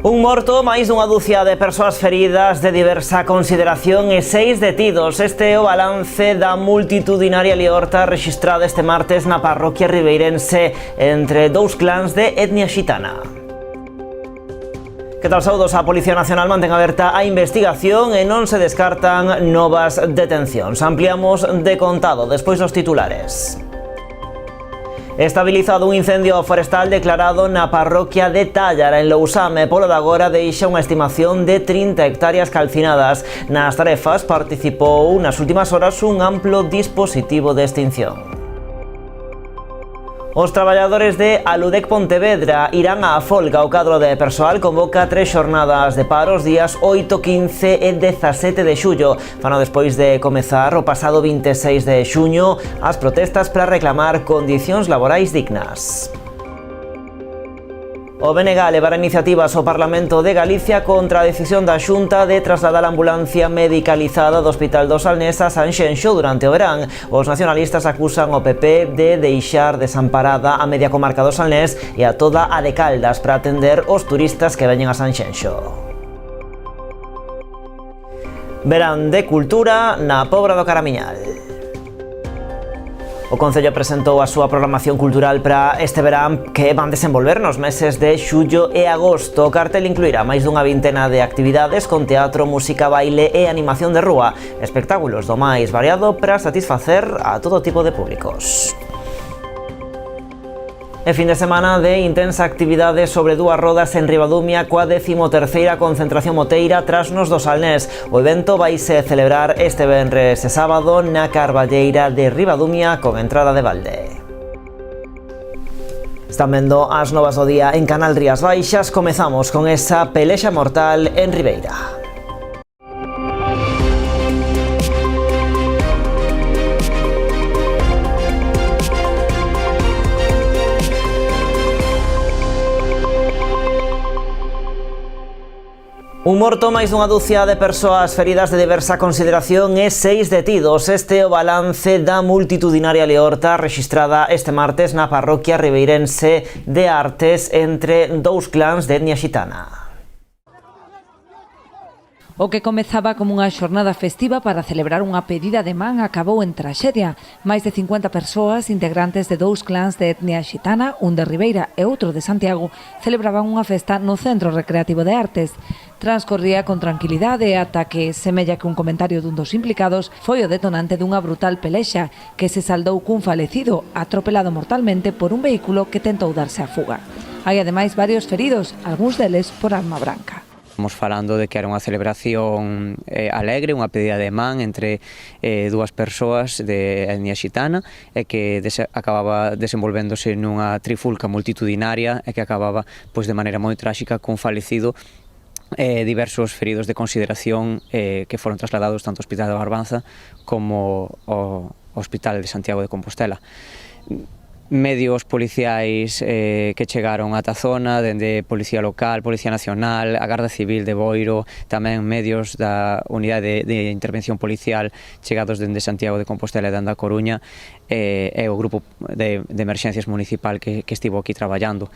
Un morto, máis dunha dúcia de persoas feridas de diversa consideración e 6 detidos. Este é o balance da multitudinaria liorta rexistrada este martes na parroquia ribeirense entre dous clans de etnia xitana. Que tal, saudos? A Policía Nacional mantén aberta a investigación e non se descartan novas detencións. Ampliamos de contado despois dos titulares. Estabilizado un incendio forestal declarado na parroquia de Tállara, en Lousame. Polo de agora deixa unha estimación de 30 hectáreas calcinadas. Nas tarefas participou nas últimas horas un amplo dispositivo de extinción. Os traballadores de Aludec Pontevedra irán á folga. O cadro de persoal convoca 3 xornadas de paro os días 8, 15 e 17 de xullo. Fano despois de comezar o pasado 26 de xuño as protestas para reclamar condicións laborais dignas. O BNG levará iniciativas ao Parlamento de Galicia contra a decisión da Xunta de trasladar a ambulancia medicalizada do Hospital do Salnés a Sanxenxo durante o verán. Os nacionalistas acusan o PP de deixar desamparada a media comarca do Salnés e a toda a de Caldas para atender os turistas que veñen a Sanxenxo. Verán de cultura na Pobra do Caramiñal. O Concello presentou a súa programación cultural para este verán que van desenvolver nos meses de xullo e agosto. O cartel incluirá máis dunha vintena de actividades con teatro, música, baile e animación de rúa. Espectáculos do máis variado para satisfacer a todo tipo de públicos. E fin de semana de intensa actividade sobre dúas rodas en Ribadumia coa 13ª concentración moteira Trasnos do Salnés. O evento vaise celebrar este venres e sábado na Carballeira de Ribadumia con entrada de balde. Están vendo as novas do día en Canal Rías Baixas. Comezamos con esa pelexa mortal en Ribeira. Un morto, máis dunha dúcia de persoas feridas de diversa consideración e 6 detidos. Este é o balance da multitudinaria liorta rexistrada este martes na parroquia ribeirense de Artes entre dous clans de etnia xitana. O que comezaba como unha xornada festiva para celebrar unha pedida de man acabou en traxedia. Máis de 50 persoas integrantes de dous clans de etnia xitana, un de Ribeira e outro de Santiago, celebraban unha festa no Centro Recreativo de Artes. Transcorría con tranquilidade ata que, semella que un comentario dun dos implicados, foi o detonante dunha brutal pelexa que se saldou cun falecido atropelado mortalmente por un vehículo que tentou darse a fuga. Hai ademais varios feridos, algúns deles por arma branca. Estamos falando de que era unha celebración alegre, unha pedida de man entre dúas persoas de etnia xitana e que acababa desenvolvéndose nunha trifulca multitudinaria e que acababa pois de maneira moi tráxica cun falecido diversos feridos de consideración que foron trasladados tanto ao Hospital de Barbanza como ao Hospital de Santiago de Compostela. Medios policiais que chegaron ata a zona, dende Policía Local, Policía Nacional, a Garda Civil de Boiro, tamén medios da Unidade de Intervención Policial chegados dende Santiago de Compostela e dende a Coruña e o Grupo de Emerxencias Municipal que estivo aquí traballando.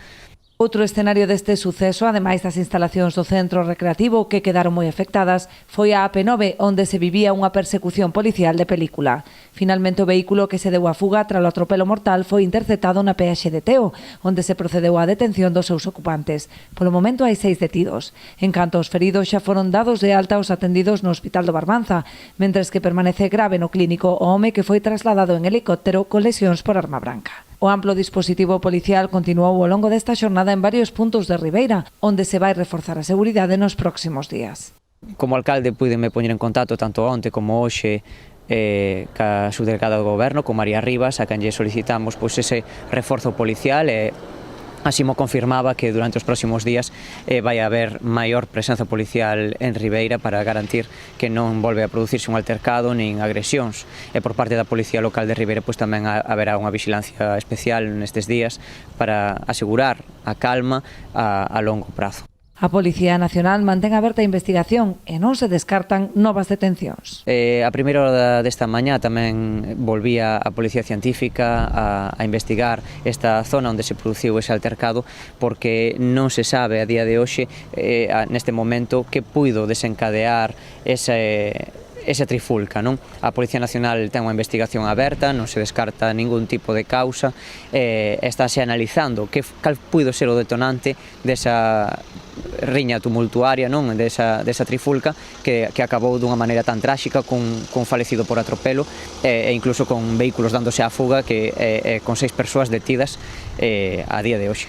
Outro escenario deste suceso, ademais das instalacións do centro recreativo que quedaron moi afectadas, foi a AP9, onde se vivía unha persecución policial de película. Finalmente o vehículo que se deu a fuga tras o atropelo mortal foi interceptado na peaxe de Teo, onde se procedeu á detención dos seus ocupantes. Polo momento hai 6 detidos. En canto aos feridos xa foron dados de alta os atendidos no Hospital do Barbanza, mentres que permanece grave no clínico o home que foi trasladado en helicóptero con lesións por arma branca. O amplo dispositivo policial continuou ao longo desta xornada en varios puntos de Ribeira, onde se vai reforzar a seguridade nos próximos días. Como alcalde puídeme poñer en contacto tanto onte como hoxe ca subdelegada do Goberno, con María Rivas, a quen lle solicitamos pois ese reforzo policial e así mo confirmaba que durante os próximos días vai haber maior presenza policial en Ribeira para garantir que non volve a producirse un altercado nin agresións. E por parte da Policía Local de Ribeira pois tamén haberá unha vigilancia especial nestes días para asegurar a calma a longo prazo. A Policía Nacional mantén aberta a investigación e non se descartan novas detencións. A primeira hora desta mañá tamén volvía a Policía Científica a investigar esta zona onde se produciu ese altercado, porque non se sabe a día de hoxe, neste momento, que puido desencadear esa trifulca, non? A Policía Nacional ten unha investigación aberta, non se descarta ningún tipo de causa, estáse analizando cal puido ser o detonante desa riña tumultuaria, non? Desa trifulca que acabou dunha maneira tan tráxica cun falecido por atropelo e incluso con vehículos dándose á fuga con 6 persoas detidas a día de hoxe.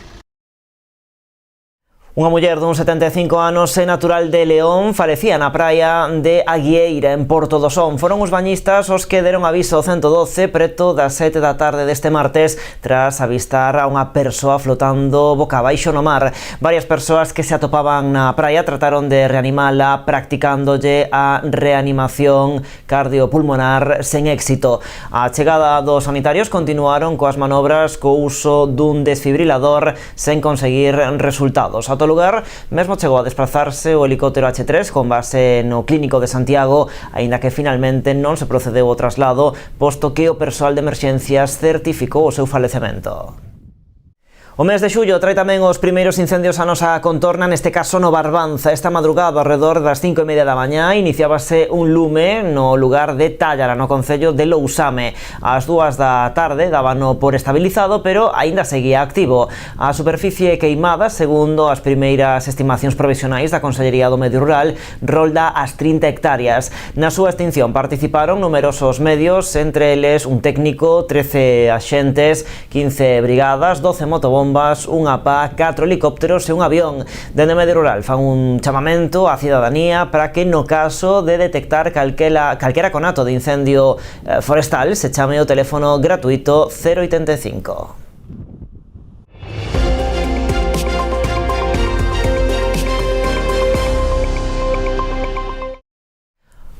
Unha muller dun 75 anos e natural de León falecía na praia de Aguieira, en Porto do Son. Foron os bañistas os que deron aviso ao 112 preto das 7 da tarde deste martes tras avistar a unha persoa flotando boca abaixo no mar. Varias persoas que se atopaban na praia trataron de reanimala practicándolle a reanimación cardiopulmonar sen éxito. A chegada dos sanitarios continuaron coas manobras co uso dun desfibrilador sen conseguir resultados. Ao lugar mesmo chegou a desplazarse o helicóptero H3 con base no Clínico de Santiago, aínda que finalmente non se procedeu ao traslado, posto que o persoal de emerxencias certificou o seu falecemento. O mes de xullo trae tamén os primeiros incendios a nosa contorna, neste caso no Barbanza. Esta madrugada, ao redor das 5:30 da mañá, iniciábase un lume no lugar de Tállara, no concello de Lousame. Ás 2 da tarde dábano por estabilizado, pero aínda seguía activo. A superficie queimada, segundo as primeiras estimacións provisionais da Consellería do Medio Rural, rolda as 30 hectáreas. Na súa extinción participaron numerosos medios, entre eles un técnico, 13 axentes, 15 brigadas, 12 motobombas, unha pá, 4 helicópteros e un avión. Dende Medio Rural fan un chamamento á cidadanía para que no caso de detectar calquera conato de incendio forestal se chame o teléfono gratuito 085.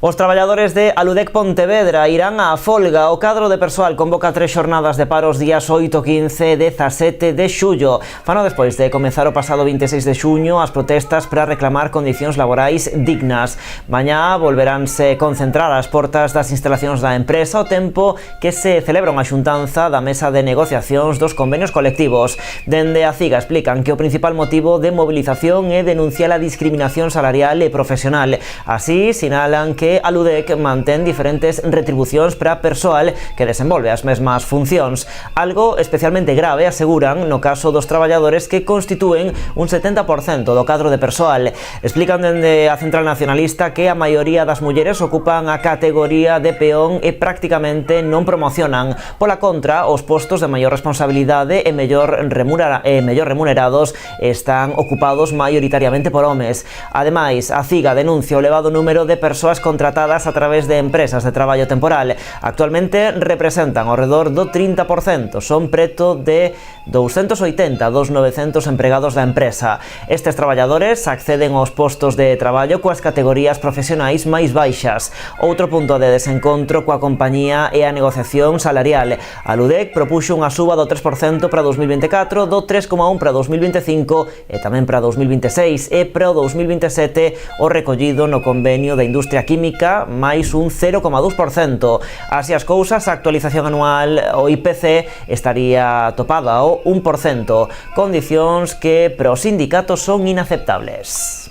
Os traballadores de Aludec Pontevedra irán á folga. O cadro de persoal convoca 3 xornadas de paro os días 8, 15 e 17 de xullo. Fano despois de comezar o pasado 26 de xuño as protestas para reclamar condicións laborais dignas. Mañá volveránse concentrar ás portas das instalacións da empresa o tempo que se celebra unha xuntanza da mesa de negociacións dos convenios colectivos. Dende a CIGA explican que o principal motivo de movilización é denunciar a discriminación salarial e profesional. Así, sinalan que Aludec mantén diferentes retribucións para persoal que desenvolve as mesmas funcións. Algo especialmente grave, aseguran, no caso dos traballadores que constitúen un 70% do cadro de persoal. Explican dende a Central Nacionalista que a maioría das mulleres ocupan a categoría de peón e prácticamente non promocionan. Pola contra, os postos de maior responsabilidade e mellor remunerados están ocupados maioritariamente por homes. Ademais, a CIGA denuncia o elevado número de persoas contratadas a través de empresas de traballo temporal. Actualmente representan ao redor do 30%, son preto de 280 dos 900 empregados da empresa. Estes traballadores acceden aos postos de traballo coas categorías profesionais máis baixas. Outro punto de desencontro coa compañía é a negociación salarial. A Aludec propuxo unha suba do 3% para 2024, do 3,1% para 2025 e tamén para 2026 e para o 2027 o recollido no convenio da industria química máis un 0,2%. Así as cousas, a actualización anual o IPC estaría topada ao 1%, condicións que para os sindicatos son inaceptables.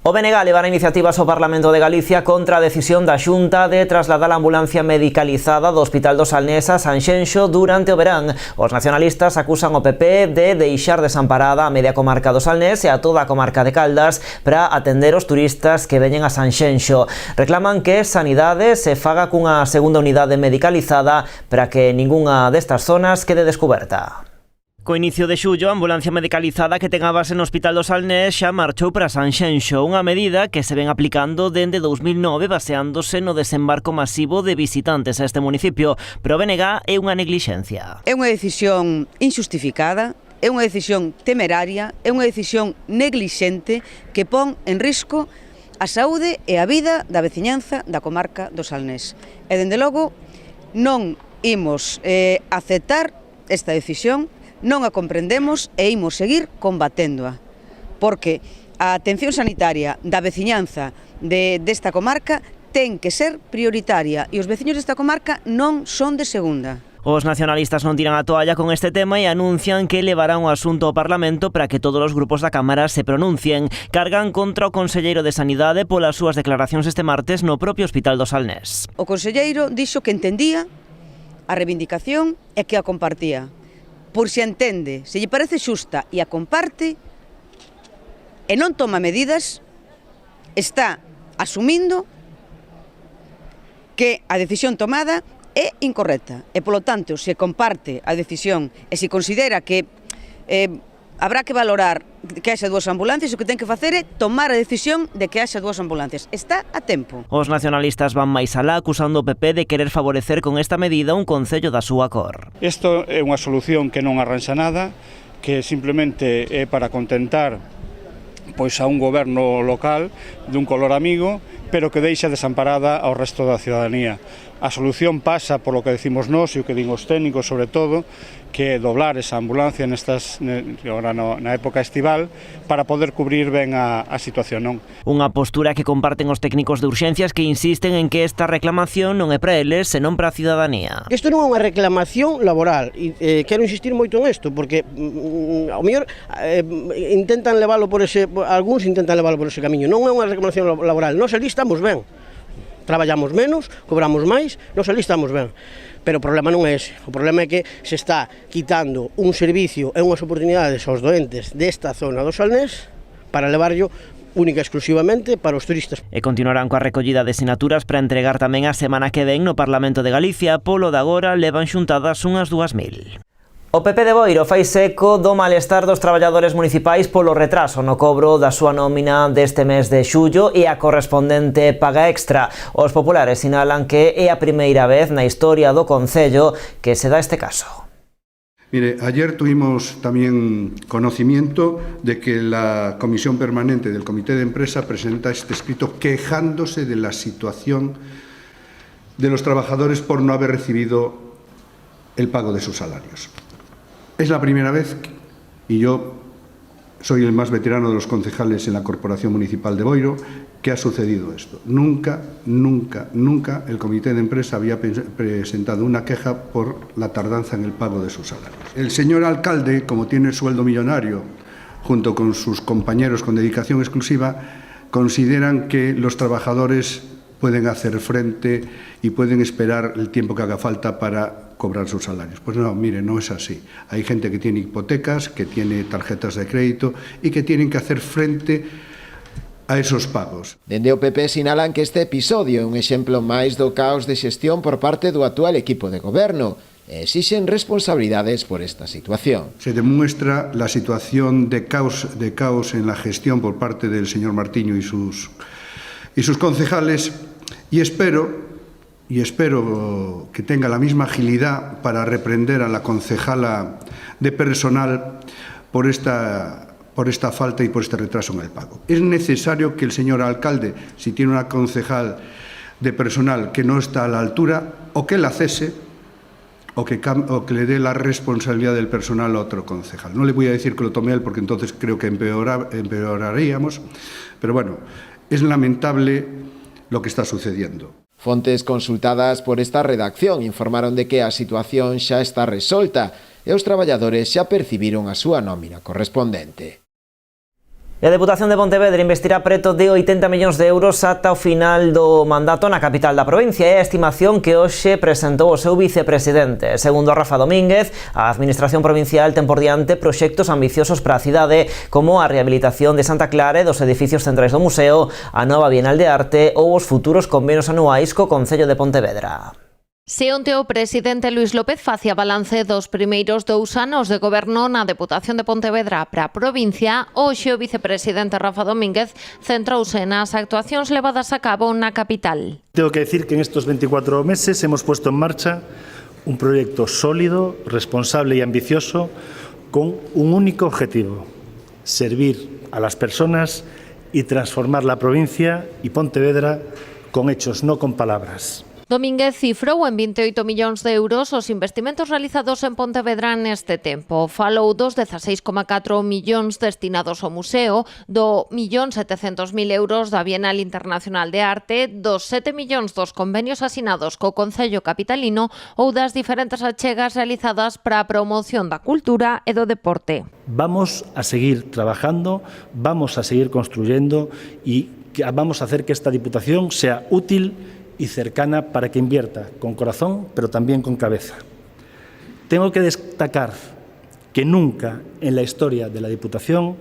O BNG levará iniciativas ao Parlamento de Galicia contra a decisión da Xunta de trasladar a ambulancia medicalizada do Hospital do Salnés a Sanxenxo durante o verán. Os nacionalistas acusan o PP de deixar desamparada a media comarca do Salnés e a toda a comarca de Caldas para atender os turistas que veñen a Sanxenxo. Reclaman que Sanidade se faga cunha segunda unidade medicalizada para que ningunha destas zonas quede descuberta. Co inicio de xullo, a ambulancia medicalizada que ten a base no Hospital do Salnés xa marchou para Sanxenxo, unha medida que se ven aplicando dende 2009 baseándose no desembarco masivo de visitantes a este municipio, pero o BNG é unha neglixencia. É unha decisión injustificada, é unha decisión temeraria, é unha decisión neglixente que pon en risco a saúde e a vida da veciñanza da comarca do Salnés. E, dende logo, non imos aceptar esta decisión non a comprendemos e imos seguir combaténdoa, porque a atención sanitaria da veciñanza desta comarca ten que ser prioritaria e os veciños desta comarca non son de segunda. Os nacionalistas non tiran a toalla con este tema e anuncian que levarán o asunto ao Parlamento para que todos os grupos da Cámara se pronuncien. Cargan contra o conselleiro de Sanidade polas súas declaracións este martes no propio Hospital do Salnés. O conselleiro dixo que entendía a reivindicación e que a compartía. Por se entende, se lle parece xusta e a comparte e non toma medidas, está asumindo que a decisión tomada é incorrecta e, polo tanto, se comparte a decisión e se considera que habrá que valorar que haxa dúas ambulancias, o que ten que facer é tomar a decisión de que haxa dúas ambulancias. Está a tempo. Os nacionalistas van máis alá acusando o PP de querer favorecer con esta medida un concello da súa cor. Isto é unha solución que non arranxa nada, que simplemente é para contentar pois a un goberno local dun color amigo, pero que deixa desamparada ao resto da ciudadanía. A solución pasa por lo que decimos nós e o que din os técnicos, sobre todo, que é doblar esa ambulancia agora na época estival para poder cubrir ben a situación, non? Unha postura que comparten os técnicos de urxencias que insisten en que esta reclamación non é para eles, senón para a ciudadanía. Isto non é unha reclamación laboral e quero insistir moito nisto, porque ao mellor intentan leválo por ese, algúns intentan leválo por ese camiño. Non é unha reclamación laboral, nós ali estamos ben. Traballamos menos, cobramos máis, nós ali estamos ben. Pero o problema non é ese. O problema é que se está quitando un servicio e unhas oportunidades aos doentes desta zona do Salnés para levarlo única e exclusivamente para os turistas. E continuarán coa recollida de sinaturas para entregar tamén a semana que ven no Parlamento de Galicia. Polo de agora levan xuntadas unhas 2.000. O PP de Boiro fai eco do malestar dos traballadores municipais polo retraso no cobro da súa nómina deste mes de xullo e a correspondente paga extra. Os populares sinalan que é a primeira vez na historia do concello que se dá este caso. Mire, ayer tuvimos también conocimiento de que la Comisión Permanente del Comité de Empresa presenta este escrito quejándose de la situación de los trabajadores por no haber recibido el pago de sus salarios. Es la primera vez, y yo soy el más veterano de los concejales en la Corporación Municipal de Boiro, que ha sucedido esto. Nunca el Comité de Empresa había presentado una queja por la tardanza en el pago de sus salarios. El señor alcalde, como tiene sueldo millonario, junto con sus compañeros con dedicación exclusiva, consideran que los trabajadores pueden hacer frente y pueden esperar el tiempo que haga falta para cobrar sus salarios. Pues no, mire, no es así. Hay gente que tiene hipotecas, que tiene tarjetas de crédito y que tienen que hacer frente a esos pagos. Dende o PP sinalan que este episodio é un exemplo máis do caos de xestión por parte do actual equipo de goberno e exixen responsabilidades por esta situación. Se demuestra la situación de caos en la gestión por parte del señor Martiño y sus concejales y espero que tenga la misma agilidad para reprender a la concejala de personal por esta falta y por este retraso en el pago. Es necesario que el señor alcalde, si tiene una concejal de personal que no está a la altura, o que la cese o que le dé la responsabilidad del personal a otro concejal. No le voy a decir que lo tome él porque entonces creo que empeoraríamos, pero bueno, es lamentable lo que está sucediendo. Fontes consultadas por esta redacción informaron de que a situación xa está resolta e os traballadores xa percibiron a súa nómina correspondente. A Deputación de Pontevedra investirá preto de 80 millóns de euros ata o final do mandato na capital da provincia. É a estimación que hoxe presentou o seu vicepresidente. Segundo Rafa Domínguez, a Administración Provincial ten por diante proxectos ambiciosos para a cidade, como a rehabilitación de Santa Clara e dos edificios centrais do museo, a nova Bienal de Arte ou os futuros convenios anuais co Concello de Pontevedra. Se onte o presidente Luís López facía balance dos primeiros 2 anos de goberno na Deputación de Pontevedra para a provincia, hoxe o vicepresidente Rafa Domínguez centrouse nas actuacións levadas a cabo na capital. Tengo que decir que en estos 24 meses hemos puesto en marcha un proyecto sólido, responsable y ambicioso con un único objetivo: servir a las personas y transformar la provincia y Pontevedra con hechos, no con palabras. Domínguez cifrou en 28 millóns de euros os investimentos realizados en Pontevedra neste tempo. Falou dos 16,4 millóns destinados ao museo, do 1.700.000 euros da Bienal Internacional de Arte, dos 7 millóns dos convenios asinados co Concello capitalino ou das diferentes achegas realizadas para a promoción da cultura e do deporte. Vamos a seguir trabajando, vamos a seguir construyendo y vamos a hacer que esta Diputación sea útil y cercana para que invierta con corazón, pero también con cabeza. Tengo que destacar que nunca en la historia de la Diputación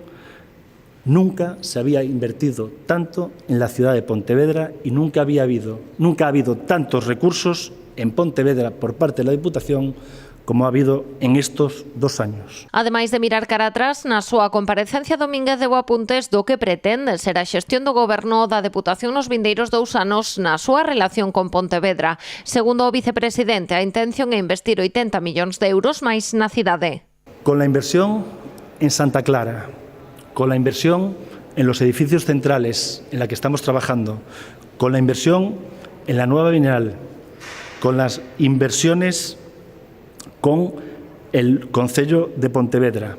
nunca se había invertido tanto en la ciudad de Pontevedra y nunca ha habido tantos recursos en Pontevedra por parte de la Diputación como ha habido en estos 2 años. Ademais de mirar cara atrás, na súa comparecencia Domínguez deu apuntes do que pretende ser a xestión do Goberno da Deputación nos vindeiros 2 anos na súa relación con Pontevedra. Segundo o vicepresidente, a intención é investir 80 millóns de euros máis na cidade. Con la inversión en Santa Clara, con la inversión en los edificios centrales en la que estamos trabajando, con la inversión en la nueva Bienal, con las inversiones con el Concello de Pontevedra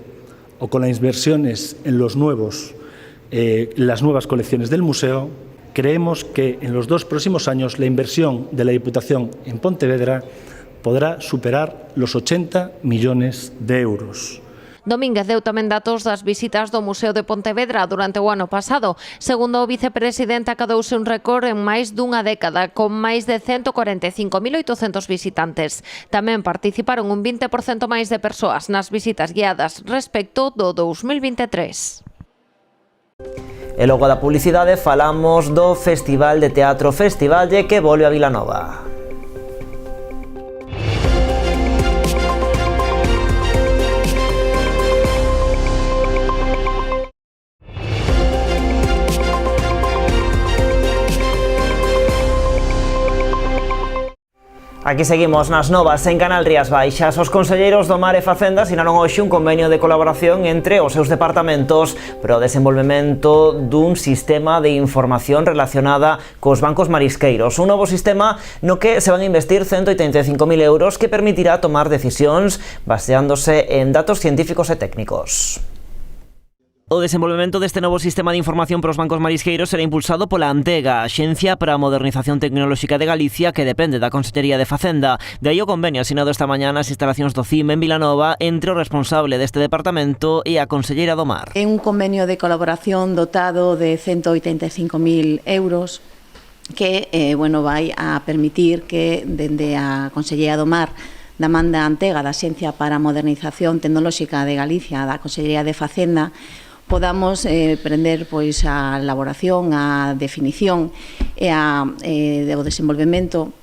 o con las inversiones en las nuevas colecciones del museo, creemos que en los 2 próximos años la inversión de la Diputación en Pontevedra podrá superar los 80 millones de euros. Domínguez deu tamén datos das visitas do Museo de Pontevedra durante o ano pasado. Segundo o vicepresidente, acadouse un récord en máis dunha década, con máis de 145.800 visitantes. Tamén participaron un 20% máis de persoas nas visitas guiadas respecto do 2023. E logo da publicidade falamos do Festival de Teatro Festivalle que volve a Vilanova. Aquí seguimos nas novas en Canal Rías Baixas. Os conselleiros do Mar e Facenda asinaron hoxe un convenio de colaboración entre os seus departamentos para o desenvolvemento dun sistema de información relacionada cos bancos marisqueiros. Un novo sistema no que se van a investir 185.000 euros que permitirá tomar decisións baseándose en datos científicos e técnicos. O desenvolvemento deste novo sistema de información para os bancos marisqueiros será impulsado pola Antega, a Axencia para a Modernización Tecnolóxica de Galicia, que depende da Consellería de Facenda. De aí o convenio asinado esta mañá nas instalacións do CIM en Vilanova entre o responsable deste departamento e a Conselleira do Mar. É un convenio de colaboración dotado de 185.000 euros que vai a permitir que dende a Consellería do Mar da man da Antega, da Axencia para a Modernización Tecnolóxica de Galicia, da Consellería de Facenda, podamos prender pois a elaboración, a definición e o desenvolvemento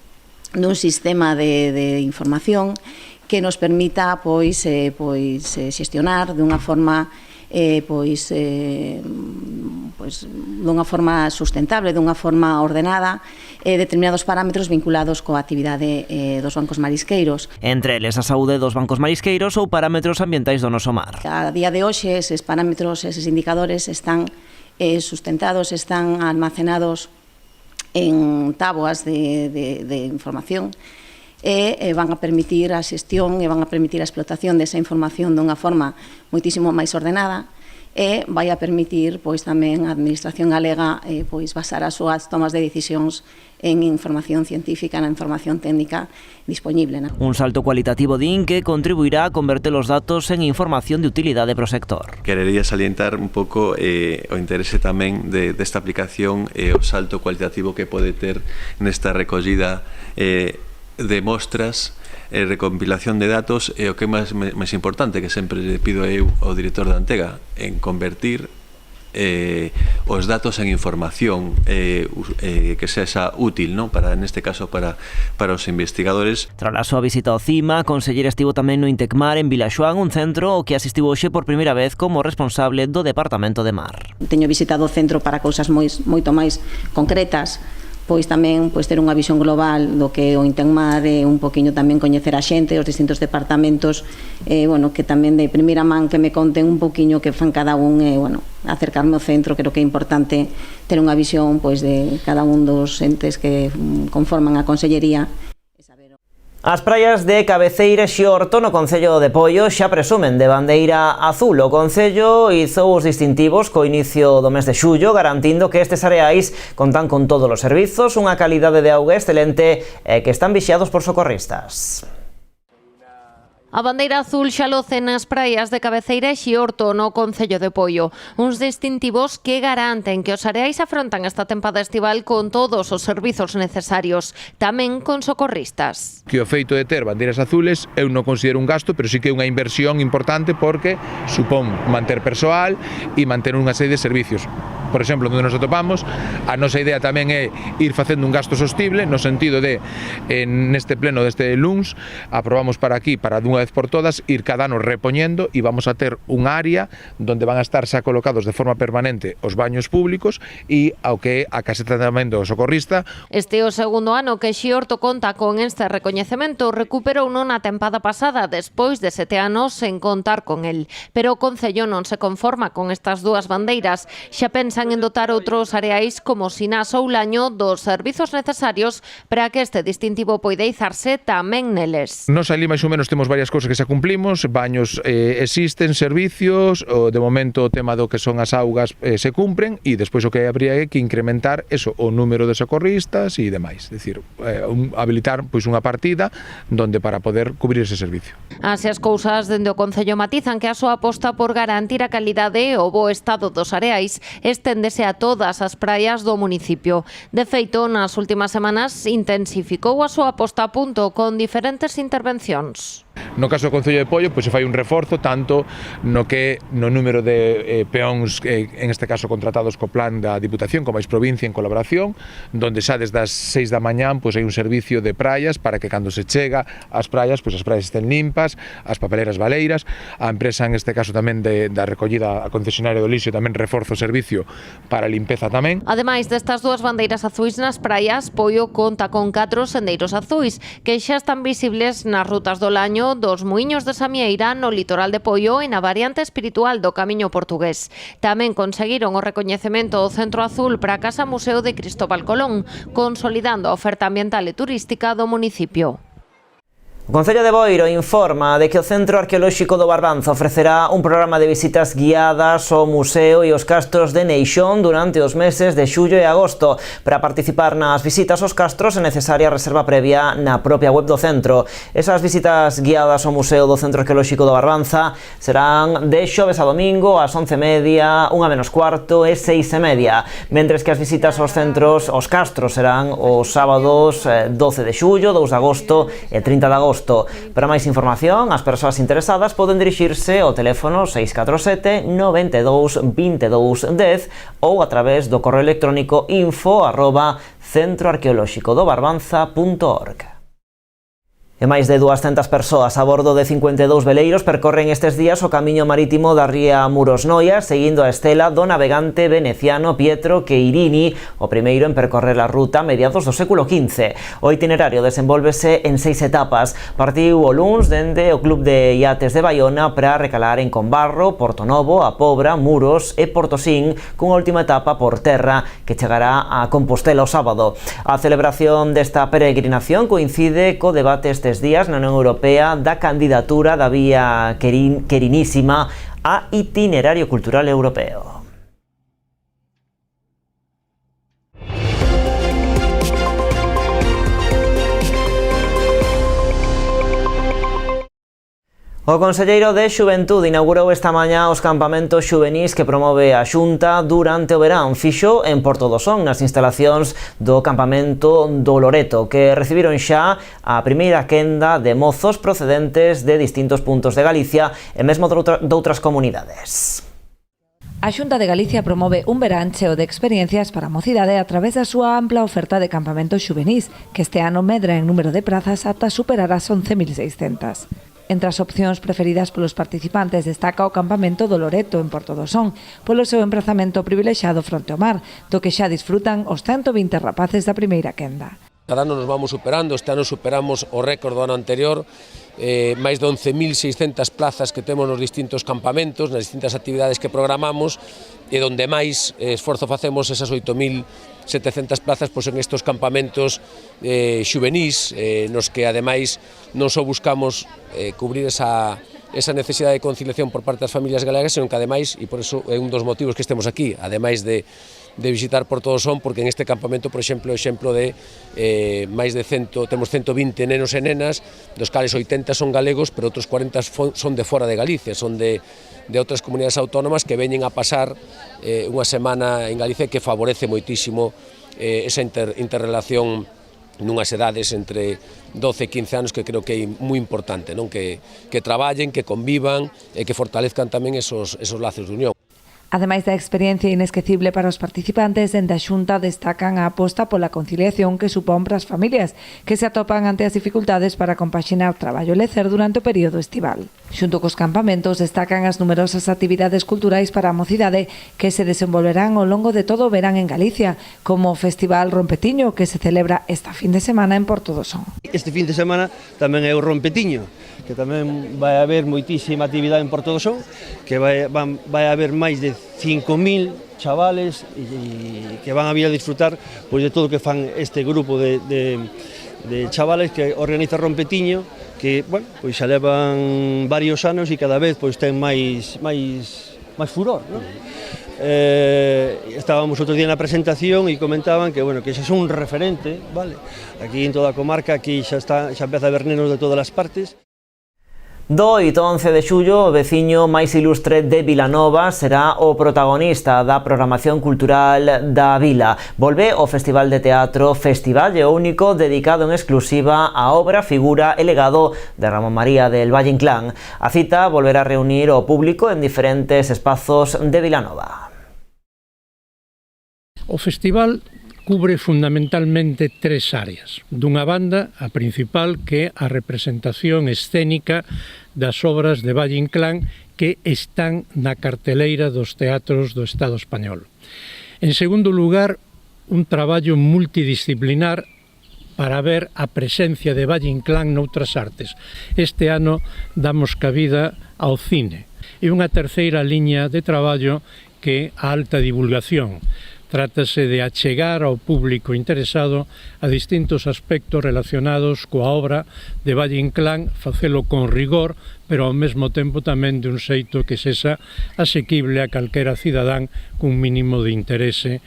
dun sistema de información que nos permita pois xestionar dunha forma dunha forma sustentable, dunha forma ordenada, determinados parámetros vinculados coa actividade dos bancos marisqueiros. Entre eles a saúde dos bancos marisqueiros ou parámetros ambientais do noso mar. A día de hoxe, eses parámetros, eses indicadores están sustentados, están almacenados en táboas de información e van a permitir a xestión e van a permitir a explotación desa información dunha forma moitísimo máis ordenada e vai a permitir pois tamén a Administración galega pois basar as súas tomas de decisións en información científica, na información técnica dispoñible. Un salto cualitativo din que contribuirá a converter os datos en información de utilidade para o sector. Querería salientar un pouco o interese tamén desta aplicación e o salto cualitativo que pode ter nesta recollida de mostras, recompilación de datos e o que é máis importante, que sempre le pido eu ao director da Antega, en convertir os datos en información que sexa útil, ¿no? Para, neste caso, para os investigadores. Tras a súa visita ao CIMA, a conselleira estivo tamén no Intecmar en Vilaxoán, un centro o que asistiu hoxe por primeira vez como responsable do Departamento de Mar. Teño visitado o centro para cousas moito máis concretas, pois tamén ter unha visión global do que o Intecmar é un poquinho tamén coñecer a xente, os distintos departamentos, que tamén de primeira man que me conten un poquinho que fan cada un, acercarme ao centro. Creo que é importante ter unha visión pois de cada un dos entes que conforman a Consellería. As praias de Cabeceira e Xiorto no concello de Poio xa presumen de bandeira azul. O concello izou os distintivos co inicio do mes de xullo, garantindo que estes areais contan con todos os servizos, unha calidade de auga excelente e que están vixiados por socorristas. A bandeira azul xa loce nas praias de Cabeceira e Xiorto no concello de Poio. Uns distintivos que garanten que os areais afrontan esta tempada estival con todos os servizos necesarios, tamén con socorristas. Que o feito de ter bandeiras azules eu non considero un gasto, pero sí que é unha inversión importante porque supón manter persoal e manter unha serie de servicios. Por exemplo, onde nos atopamos, a nosa idea tamén é ir facendo un gasto sostible no sentido de, neste pleno deste luns, aprobamos para aquí, para dunha vez por todas, ir cada ano repoñendo e vamos a ter un área donde van a estar xa colocados de forma permanente os baños públicos e ao que é a caseta tamén do socorrista. Este é o segundo ano que Xiorto conta con este recoñecemento, recuperou na tempada pasada despois de 7 anos sen contar con el. Pero o concello non se conforma con estas dúas bandeiras, xa pensan en dotar outros areais como Sinás ou Laño dos servizos necesarios para que este distintivo poida izarse tamén neles. Nos ali máis ou menos temos varias cousas que xa cumplimos, baños existen, servicios, de momento o tema do que son as augas se cumpren e despois o que habría é que incrementar eso, o número de socorristas e demais, é dicir, habilitar pois unha partida donde para poder cubrir ese servicio. Así as cousas, dende o concello matizan que a súa aposta por garantir a calidade e o bo estado dos areais esténdese a todas as praias do municipio. De feito, nas últimas semanas intensificou a súa posta a punto con diferentes intervencións. No caso do Concello de Poio, pois se fai un reforzo tanto no que no número de peóns, en este caso contratados co plan da Diputación, como a provincia en colaboración, donde xa desde as 6 da mañán pois hai un servicio de praias para que cando se chega ás praias, pois as praias estén limpas, as papeleras baleiras, a empresa en este caso tamén da recollida a concesionaria do lixo tamén reforzo o servicio para a limpeza tamén. Ademais destas dúas bandeiras azuis nas praias, Poio conta con 4 sendeiros azuis que xa están visibles nas rutas do Laño, dos Muiños de Samieira, no litoral de Poio e na variante espiritual do Camiño Portugués. Tamén conseguiron o recoñecemento do Centro Azul para a Casa Museo de Cristóbal Colón, consolidando a oferta ambiental e turística do municipio. O Concello de Boiro informa de que o Centro Arqueolóxico do Barbanza ofrecerá un programa de visitas guiadas ao museo e os castros de Neixón durante os meses de xullo e agosto. Para participar nas visitas aos castros é necesaria reserva previa na propia web do centro. Esas visitas guiadas ao Museo do Centro Arqueolóxico do Barbanza serán de xoves a domingo ás 11:30, 1:45 e 6:30, mentres que as visitas aos centros, aos castros, serán os sábados 12 de xullo, 2 de agosto e 30 de agosto. Para máis información, as persoas interesadas poden dirixirse ao teléfono 647 92 22 10 ou a través do correo electrónico info@centroarqueoloxicodobarbanza.org. E máis de 200 persoas a bordo de 52 veleiros percorren estes días o camiño marítimo da ría Muros-Noia, seguindo a estela do navegante veneciano Pietro Queirini, o primeiro en percorrer a ruta a mediados do século XV. O itinerario desenvólvese en 6 etapas. Partiu o luns dende o Club de Iates de Baiona para recalar en Combarro, Portonovo, A Pobra, Muros e Portosín, cunha última etapa por terra que chegará a Compostela o sábado. A celebración desta peregrinación coincide co debate estes días na Unión Europea da candidatura da vía querinísima a itinerario cultural europeo. O conselleiro de Xuventude inaugurou esta mañá os campamentos xuvenís que promove a Xunta durante o verán. Fixo en Portodosón, nas instalacións do campamento do Loreto, que recibiron xa a primeira quenda de mozos procedentes de distintos puntos de Galicia e mesmo doutras comunidades. A Xunta de Galicia promove un verán cheo de experiencias para a mocidade a través da súa ampla oferta de campamentos xuvenís, que este ano medra en número de prazas ata superar as 11.600. Entre as opcións preferidas polos participantes destaca o campamento do Loreto en Portodosón, polo seu emprazamento privilexiado fronte ao mar, do que xa disfrutan os 120 rapaces da primeira quenda. cada ano nos vamos superando, este ano superamos o récord do ano anterior, máis de 11.600 plazas que temos nos distintos campamentos, nas distintas actividades que programamos, e donde máis esforzo facemos esas 8.700 plazas pois en estes campamentos xuvenís, nos que ademais non só buscamos cubrir esa necesidade de conciliación por parte das familias galegas, senón que ademais, e por iso é un dos motivos que estemos aquí, ademais de visitar por todo son, porque en este campamento, por exemplo, de máis de 100, temos 120 nenos e nenas, dos cales 80 son galegos, pero outros 40 son de fora de Galicia, son de outras comunidades autónomas que veñen a pasar unha semana en Galicia, que favorece moitísimo esa interrelación nunhas edades entre 12 e 15 anos, que creo que é moi importante, non? Que traballen, que convivan e que fortalezcan tamén esos lazos de unión. Ademais da experiencia inesquecible para os participantes, dende a Xunta destacan a aposta pola conciliación que supón para as familias que se atopan ante as dificultades para compaxinar traballo e lecer durante o período estival. Xunto cos campamentos destacan as numerosas actividades culturais para a mocidade que se desenvolverán ao longo de todo o verán en Galicia, como o Festival Rompetiño, que se celebra esta fin de semana en Porto do Son. Este fin de semana tamén é o Rompetiño, que tamén vai haber moitísima actividade en Porto do Son, que vai haber máis de 5.000 chavales que van a vir a disfrutar pois de todo o que fan este grupo de chavales que organiza Rompetiño, que, bueno, pois xa levan varios anos e cada vez pois ten máis furor, non? Estábamos outro día na presentación e comentaban que, bueno, que xa son un referente, vale? Aquí en toda a comarca, aquí xa empeza a haber nenos de todas as partes. Do 8 ao 11 de xullo, o veciño máis ilustre de Vilanova será o protagonista da programación cultural da vila. Volve o Festival de Teatro Festivalle, o único dedicado en exclusiva á obra, figura e legado de Ramón María del Valle Inclán. A cita volverá a reunir o público en diferentes espazos de Vilanova. O festival cubre fundamentalmente tres áreas. Dunha banda, a principal, que é a representación escénica das obras de Valle Inclán que están na carteleira dos teatros do Estado español. En segundo lugar, un traballo multidisciplinar para ver a presencia de Valle Inclán noutras artes. Este ano damos cabida ao cine. E unha terceira liña de traballo que é a alta divulgación. Trátase de achegar ao público interesado a distintos aspectos relacionados coa obra de Valle Inclán, facelo con rigor, pero ao mesmo tempo tamén de un xeito que sexa asequible a calquera cidadán cun mínimo de interese.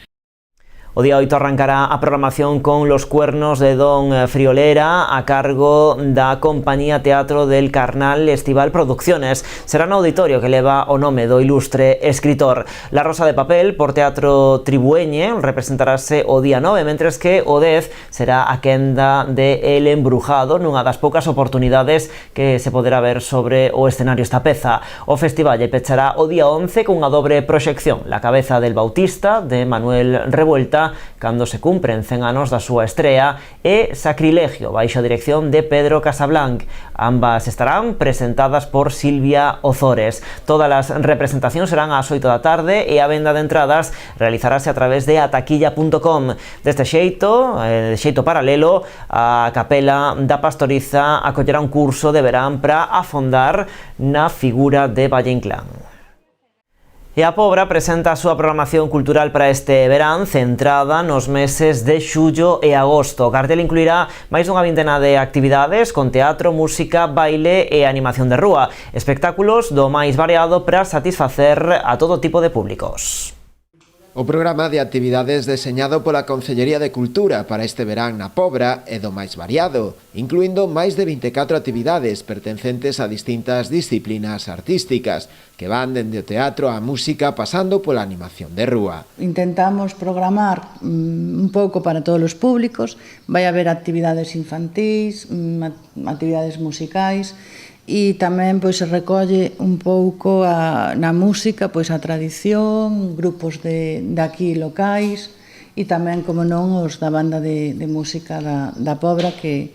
O día 8 arrancará a programación con Los Cuernos de Don Friolera a cargo da compañía Teatro del Carnal Estival Producciones. Será no auditorio que leva o nome do ilustre escritor. La Rosa de Papel, por Teatro Tribueñe, representarase o día 9, mentres que o 10 será a quenda de El Embrujado, nunha das poucas oportunidades que se poderá ver sobre o escenario esta peza. O festival pechará o día 11 con unha dobre proxección, La Cabeza del Bautista, de Manuel Revuelta, cando se cumpren 100 anos da súa estrea, e Sacrilegio, baixo a dirección de Pedro Casablanc. Ambas estarán presentadas por Silvia Ozores. Todas as representacións serán ás 8 da tarde e a venda de entradas realizarase a través de ataquilla.com. Deste xeito, de xeito paralelo, a Capela da Pastoriza acollerá un curso de verán para afondar na figura de Valle Inclán. E a Pobra presenta a súa programación cultural para este verán centrada nos meses de xullo e agosto. O cartel incluirá máis dunha vintena de actividades con teatro, música, baile e animación de rúa. Espectáculos do máis variado para satisfacer a todo tipo de públicos. O programa de actividades deseñado pola Concellería de Cultura para este verán na Pobra é do máis variado, incluindo máis de 24 actividades pertencentes a distintas disciplinas artísticas, que van dende o teatro á música pasando pola animación de rúa. Intentamos programar un pouco para todos os públicos, vai haber actividades infantís, actividades musicais, e tamén pois se recolle un pouco na música, pois a tradición, grupos de aquí locais e tamén, como non, os da banda de música da Pobra que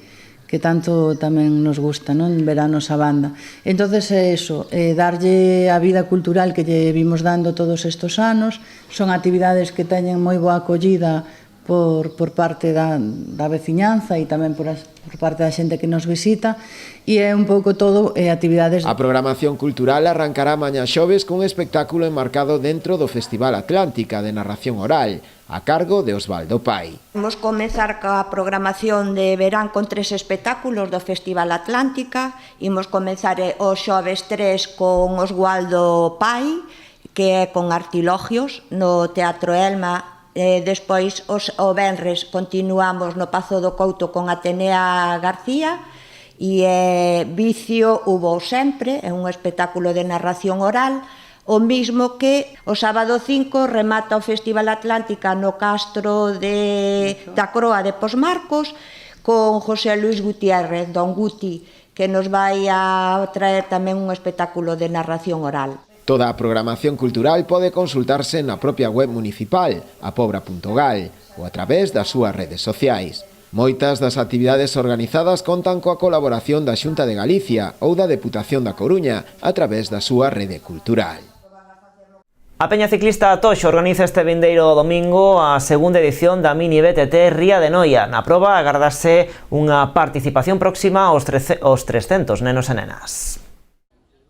tanto tamén nos gusta, non? Ver a nosa banda. Entonces é eso, darlle a vida cultural que lle vimos dando todos estes anos. Son actividades que teñen moi boa acollida por parte da veciñanza e tamén por parte da xente que nos visita, e é un pouco todo actividades. A programación cultural arrancará mañá xoves cun espectáculo enmarcado dentro do Festival Atlántica de narración oral, a cargo de Osvaldo Pai. Vamos comezar coa programación de verán con 3 espectáculos do Festival Atlántica. Imos comezar o xoves 3 con Osvaldo Pai, que é con Artilogios, no Teatro Elma. Despois, o venres, continuamos no Pazo do Couto con Atenea García, e Vicio hubo sempre, é un espectáculo de narración oral, o mismo que o sábado 5 remata o Festival Atlántica no Castro da Croa de Posmarcos con José Luis Gutiérrez, Don Guti, que nos vai a traer tamén un espectáculo de narración oral. Toda a programación cultural pode consultarse na propia web municipal, apobra.gal, ou a través das súas redes sociais. Moitas das actividades organizadas contan coa colaboración da Xunta de Galicia ou da Deputación da Coruña a través da súa rede cultural. A Peña Ciclista Toxo organiza este vindeiro domingo a segunda edición da Mini BTT Ría de Noia. Na proba agardase unha participación próxima aos 300 nenos e nenas.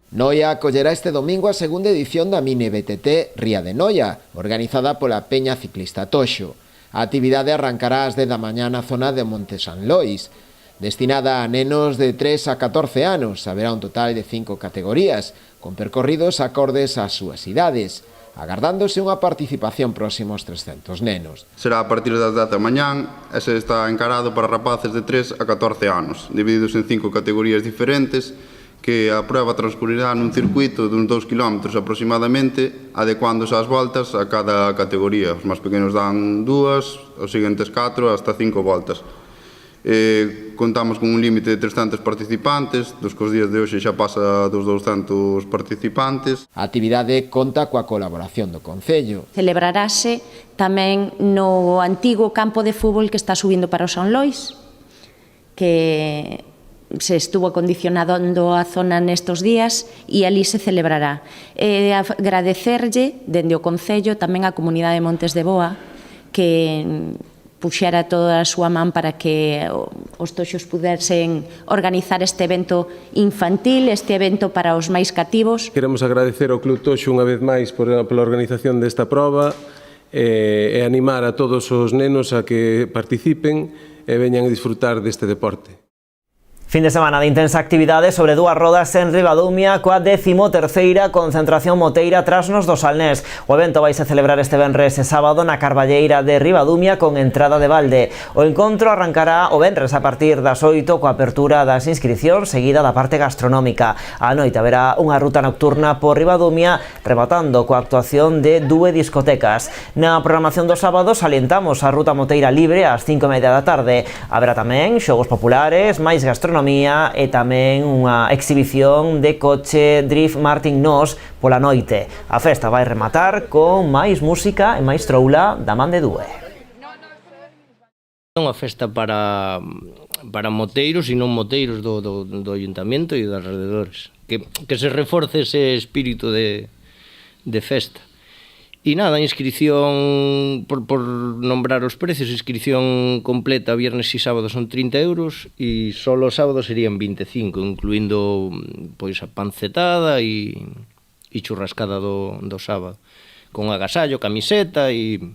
Noia acollerá este domingo a segunda edición da Mini BTT Ría de Noia, organizada pola Peña Ciclista Toxo. A actividade arrancará ás 10 da mañá na zona de Monte San Lois. Destinada a nenos de 3 a 14 anos, haberá un total de 5 categorías, con percorridos acordes ás súas idades, agardándose unha participación próxima aos 300 nenos. Será a partir das 10 da mañán e se está encarado para rapaces de 3 a 14 anos, divididos en 5 categorías diferentes, que a prueba transcurrirá nun circuito de uns 2 km aproximadamente, adecuándose ás voltas a cada categoría. Os máis pequenos dan 2, os seguintes 4, hasta 5 voltas. Contamos con un límite de 300 participantes, dos que os días de hoxe xa pasa dos 200 participantes. A actividade conta coa colaboración do Concello. Celebrarase tamén no antigo campo de fútbol que está subindo para o San Lois, que se estuvo acondicionando a zona nestos días e ali se celebrará. Agradecerlle dende o Concello tamén á comunidade de Montes de Boa que puxera toda a súa man para que os toxos pudesen organizar este evento infantil, este evento para os máis cativos. Queremos agradecer ao Club Toxo unha vez máis pola organización desta proba e animar a todos os nenos a que participen e veñan a disfrutar deste deporte. Fin de semana de intensa actividade sobre dúas rodas en Ribadumia coa 13ª concentración moteira Trasnos do Salnés. O evento vaise celebrar este venres e sábado na Carballeira de Ribadumia con entrada de balde. O encontro arrancará o venres a partir das 8 coa apertura das inscricións seguida da parte gastronómica. A noite haberá unha ruta nocturna por Ribadumia rematando coa actuación de 2 discotecas. Na programación do sábado salientamos a ruta moteira libre ás 5:30 da tarde. Haberá tamén xogos populares, máis gastronomía e tamén unha exhibición de coche Drift Martin Nos pola noite. A festa vai rematar con máis música e máis troula da man de Due. É unha festa para moteiros e non moteiros do Ayuntamento e dos alrededores. Que se reforce ese espírito de festa. E nada, inscripción, por nombrar os precios, inscripción completa viernes e sábado son 30 euros e solo sábado serían 25, incluindo pois a pancetada e churrascada do sábado, con agasallo, camiseta e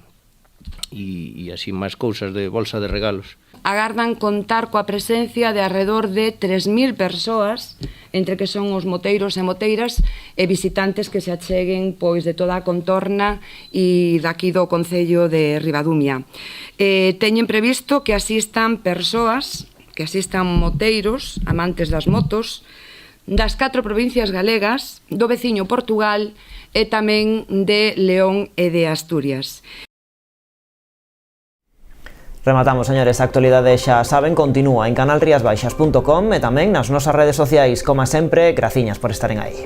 así máis cousas de bolsa de regalos. Agardan contar coa presencia de alrededor de 3.000 persoas, entre que son os moteiros e moteiras e visitantes que se acheguen pois de toda a contorna e daqui do Concello de Ribadumia. Teñen previsto que asistan persoas, que asistan moteiros, amantes das motos, das 4 provincias galegas, do veciño Portugal e tamén de León e de Asturias. Rematamos, señores, a actualidade xa saben, continúa en canalriasbaixas.com e tamén nas nosas redes sociais. Como sempre, graciñas por estaren aí.